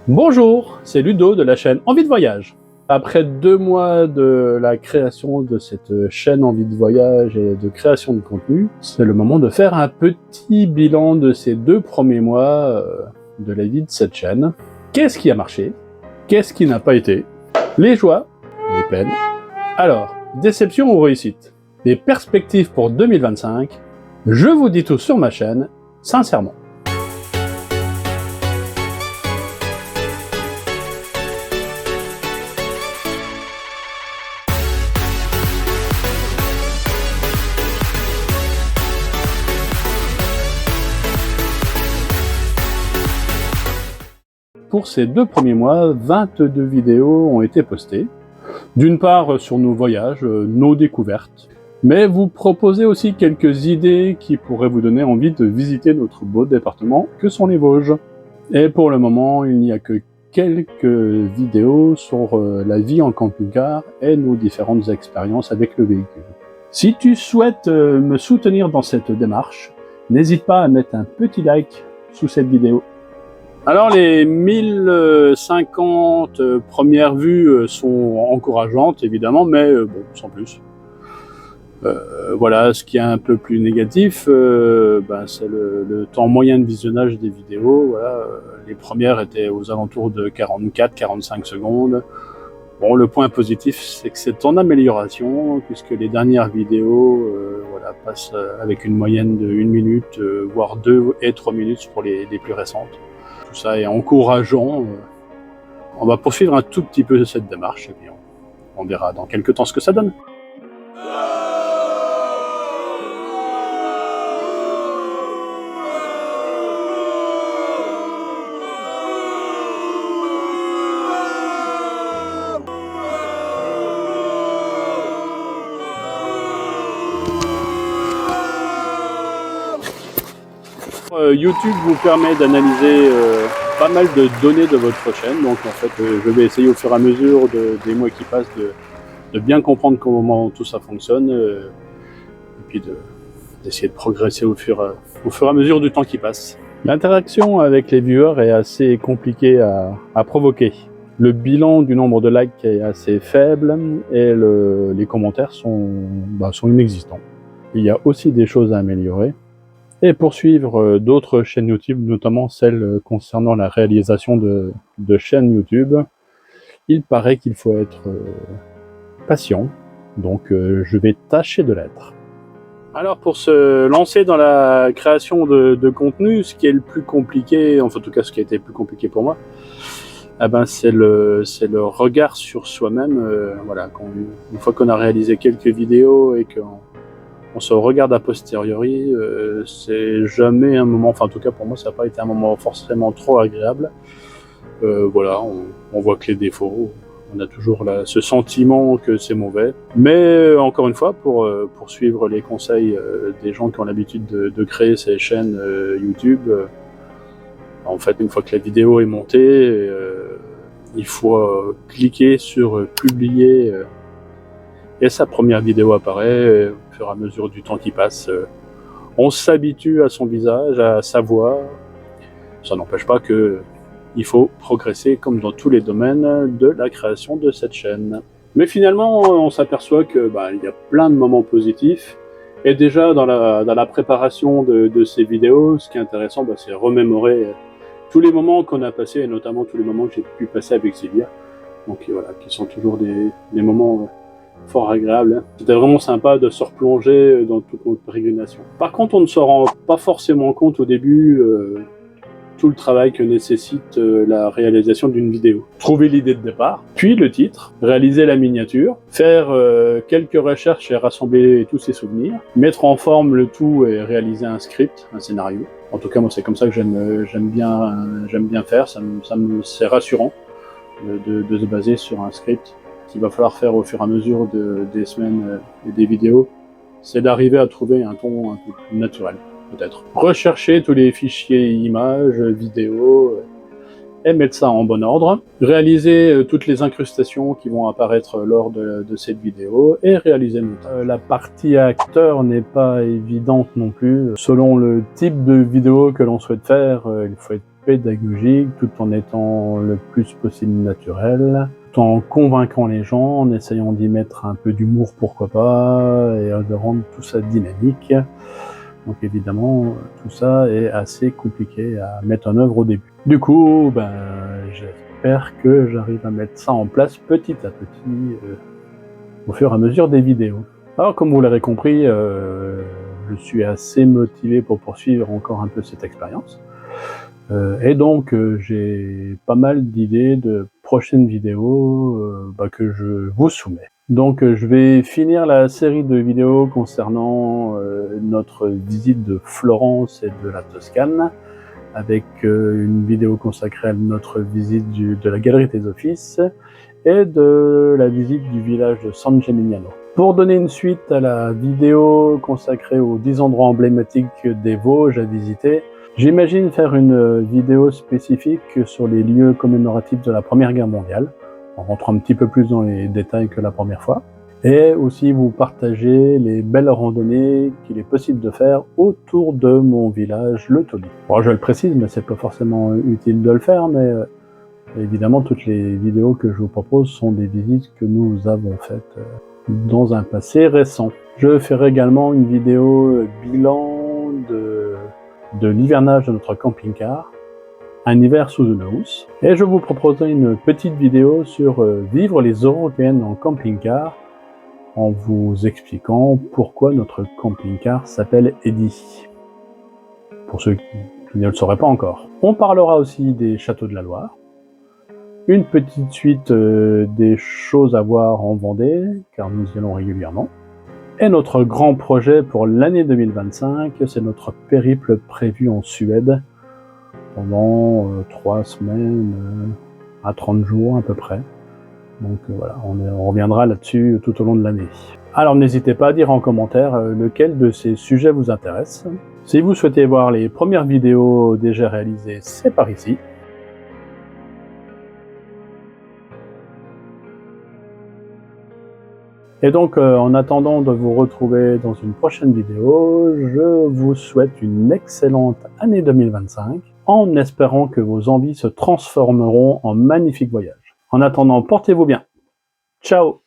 Bonjour, c'est Ludo de la chaîne Envie de Voyage. Après 2 mois de la création de cette chaîne Envie de Voyage et de création de contenu, c'est le moment de faire un petit bilan de ces 2 premiers mois de la vie de cette chaîne. Qu'est-ce qui a marché? Qu'est-ce qui n'a pas été? Les joies, les peines. Alors, déception ou réussite? Les perspectives pour 2025? Je vous dis tout sur ma chaîne, sincèrement. Pour ces 2 premiers mois, 22 vidéos ont été postées. D'une part sur nos voyages, nos découvertes, mais vous proposez aussi quelques idées qui pourraient vous donner envie de visiter notre beau département que sont les Vosges. Et pour le moment, il n'y a que quelques vidéos sur la vie en camping-car et nos différentes expériences avec le véhicule. Si tu souhaites me soutenir dans cette démarche, n'hésite pas à mettre un petit like sous cette vidéo. Alors les 1050 premières vues sont encourageantes évidemment, mais bon, sans plus. Voilà, ce qui est un peu plus négatif, c'est le temps moyen de visionnage des vidéos. Voilà, les premières étaient aux alentours de 44-45 secondes. Bon, le point positif, c'est que c'est en amélioration, puisque les dernières vidéos passent avec une moyenne de 1 minute, voire 2 et 3 minutes pour les plus récentes. Tout ça est encourageant. On va poursuivre un tout petit peu cette démarche et puis on verra dans quelques temps ce que ça donne. YouTube vous permet d'analyser pas mal de données de votre chaîne, donc en fait je vais essayer au fur et à mesure des mois qui passent de bien comprendre comment tout ça fonctionne et puis d'essayer de progresser au fur et à mesure du temps qui passe. L'interaction avec les viewers est assez compliquée à provoquer. Le bilan du nombre de likes est assez faible et les commentaires sont inexistants. Il y a aussi des choses à améliorer. Et poursuivre d'autres chaînes YouTube, notamment celles concernant la réalisation de chaînes YouTube, il paraît qu'il faut être patient, donc je vais tâcher de l'être. Alors pour se lancer dans la création de contenu, ce qui est le plus compliqué, enfin en tout cas ce qui a été le plus compliqué pour moi, c'est le regard sur soi-même. Voilà, une fois qu'on a réalisé quelques vidéos et qu'on se regarde a posteriori, c'est jamais un moment, enfin en tout cas pour moi ça n'a pas été un moment forcément trop agréable. Voilà, on voit que les défauts, on a toujours ce sentiment que c'est mauvais. Mais encore une fois, pour suivre les conseils des gens qui ont l'habitude de créer ces chaînes YouTube, en fait une fois que la vidéo est montée, il faut cliquer sur publier et sa première vidéo apparaît. Au fur et à mesure du temps qui passe, on s'habitue à son visage, à sa voix. Ça n'empêche pas qu'il faut progresser comme dans tous les domaines de la création de cette chaîne. Mais finalement, on s'aperçoit que il y a plein de moments positifs. Et déjà dans la préparation de ces vidéos, ce qui est intéressant, c'est remémorer tous les moments qu'on a passés, et notamment tous les moments que j'ai pu passer avec Sylvia. Donc voilà, qui sont toujours des moments fort agréable. C'était vraiment sympa de se replonger dans toute notre pérégrination. Par contre, on ne se rend pas forcément compte au début tout le travail que nécessite la réalisation d'une vidéo. Trouver l'idée de départ, puis le titre, réaliser la miniature, faire quelques recherches et rassembler tous ses souvenirs, mettre en forme le tout et réaliser un script, un scénario. En tout cas, moi, c'est comme ça que j'aime bien faire. C'est rassurant de se baser sur un script. Qu'il va falloir faire au fur et à mesure des semaines et des vidéos, c'est d'arriver à trouver un ton un peu plus naturel, peut-être. Rechercher tous les fichiers images, vidéos, et mettre ça en bon ordre. Réaliser toutes les incrustations qui vont apparaître lors de cette vidéo, et réaliser le montage. La partie acteur n'est pas évidente non plus. Selon le type de vidéo que l'on souhaite faire, il faut être pédagogique, tout en étant le plus possible naturel, tout en convainquant les gens, en essayant d'y mettre un peu d'humour, pourquoi pas, et de rendre tout ça dynamique. Donc évidemment, tout ça est assez compliqué à mettre en œuvre au début. Du coup, j'espère que j'arrive à mettre ça en place petit à petit, au fur et à mesure des vidéos. Alors comme vous l'aurez compris, je suis assez motivé pour poursuivre encore un peu cette expérience. Et donc j'ai pas mal d'idées de prochaines vidéos que je vous soumets. Donc je vais finir la série de vidéos concernant notre visite de Florence et de la Toscane, avec une vidéo consacrée à notre visite de la Galerie des Offices et de la visite du village de San Gimignano. Pour donner une suite à la vidéo consacrée aux 10 endroits emblématiques des Vosges à visiter, j'imagine faire une vidéo spécifique sur les lieux commémoratifs de la Première Guerre mondiale, en rentrant un petit peu plus dans les détails que la première fois, et aussi vous partager les belles randonnées qu'il est possible de faire autour de mon village, le Taulier. Bon, je le précise, mais c'est pas forcément utile de le faire, mais évidemment, toutes les vidéos que je vous propose sont des visites que nous avons faites dans un passé récent. Je ferai également une vidéo bilan de l'hivernage de notre camping-car, un hiver sous une housse. Et je vous proposerai une petite vidéo sur vivre les Européennes en camping-car, en vous expliquant pourquoi notre camping-car s'appelle Eddy, pour ceux qui ne le sauraient pas encore. On parlera aussi des châteaux de la Loire, une petite suite des choses à voir en Vendée, car nous y allons régulièrement. Et notre grand projet pour l'année 2025, c'est notre périple prévu en Suède pendant 3 semaines à 30 jours à peu près. Donc voilà, on reviendra là-dessus tout au long de l'année. Alors n'hésitez pas à dire en commentaire lequel de ces sujets vous intéresse. Si vous souhaitez voir les premières vidéos déjà réalisées, c'est par ici. Et donc, en attendant de vous retrouver dans une prochaine vidéo, je vous souhaite une excellente année 2025, en espérant que vos envies se transformeront en magnifiques voyages. En attendant, portez-vous bien. Ciao!